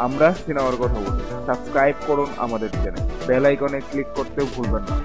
আমরা সিনেমার কথা বলি। সাবস্ক্রাইব করুন আমাদের চ্যানেল, বেল আইকনে ক্লিক করতে ভুলবেন না।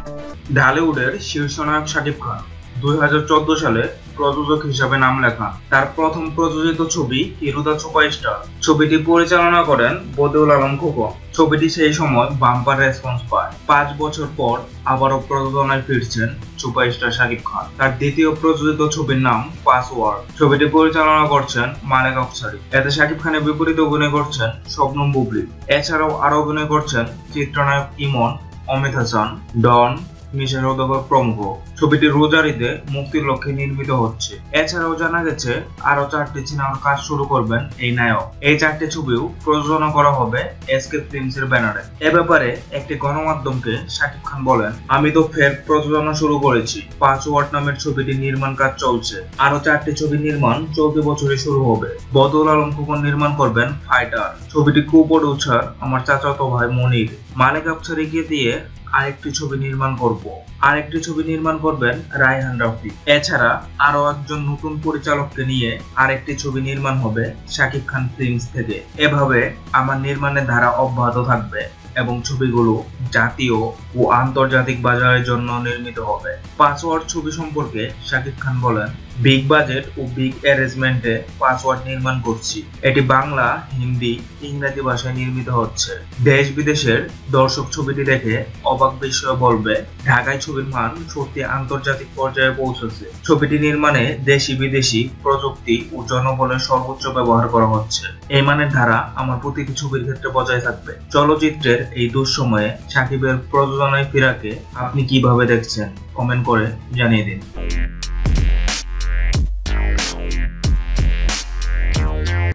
ঢালিউডের শীর্ষ নায়ক শাকিব খান 2014 সালে প্রযোজক হিসাবে নাম লেখান। তার প্রথম প্রযোজিত ছবি হিরো দ্য সুপারস্টার। ছবিটি পরিচালনা করেন বদিউল আলম খোকন। ছবিটি সেই সময় বাম্পার রেসপন্স পায়। 5 বছর পর আবারও প্রযোজনায় ফিরছেন সুপারস্টার শাকিব খান। তার দ্বিতীয় প্রযোজিত ছবির নাম পাসওয়ার্ড। ছবিটি পরিচালনা করছেন মালেক আফসারী। এতে শাকিব খানের বিপরীতে অভিনয় করছেন শবনম বুবলী। এছাড়াও আরো অভিনয় করছেন চিত্রনায়ক ইমন, অমিত হাসান, ডন, মিশা সওদাগর প্রমুখ। ছবিটি রোজার ঈদে মুক্তির লক্ষ্যে নির্মিত হচ্ছে। এছাড়াও জানা গেছে আরো 4টি সিনেমার কাজ শুরু করবেন এই নায়ক। এই 4টি ছবিও প্রযোজনা করা হবে এসকে ফিল্মস এর ব্যানারে। এ ব্যাপারে একটি গণমাধ্যমকে শাকিব খান বলেন, আমি তো ফের প্রযোজনা শুরু করেছি। পাসওয়ার্ড নামের ছবিটি নির্মাণ কাজ চলছে। আরো 4টি ছবি নির্মাণ চলতি বছরে শুরু হবে। বদিউল আলম খোকন নির্মাণ করবেন ফাইটার। ছবিটি কো-প্রডিউসার আমার চাচাতো ভাই মনির। মালেক আফসারীকে দিয়ে আরেকটি ছবি নির্মাণ করব। আরেকটি ছবি নির্মাণ করবেন রায়হান রাফি। এছাড়া আরো একজন নতুন পরিচালককে নিয়ে আরেকটি ছবি নির্মাণ হবে শাকিব খান ফিল্মস থেকে। এভাবে আমার নির্মাণের ধারা অব্যাহত থাকবে এবং ছবিগুলো জাতীয় ও আন্তর্জাতিক বাজারের জন্য নির্মিত হবে। পাসওয়ার্ড ছবি সম্পর্কে শাকিব খান বলেন, বিগ বাজেট ও বিগ অ্যারেঞ্জমেন্টে পাসওয়ার্ড নির্মাণ করছি। এটি বাংলা, হিন্দি, ইংরেজি ভাষায় নির্মিত হচ্ছে। দেশ বিদেশের দর্শক ছবিটি দেখে অবাক বিস্ময়ে বলবে, ঢাকায় ছবির মান সত্যি আন্তর্জাতিক পর্যায়ে পৌঁছেছে। ছবিটি নির্মাণে দেশি বিদেশি প্রযুক্তি ও জনবলের সর্বোচ্চ ব্যবহার করা হচ্ছে। এই মানের ধারা আমার প্রতিটি ছবির ক্ষেত্রে বজায় থাকবে। চলচ্চিত্রের এই দুঃসময়ে শাকিবের প্রযোজনায় ফেরাকে আপনি কিভাবে দেখছেন? কমেন্ট করে জানিয়ে দিন।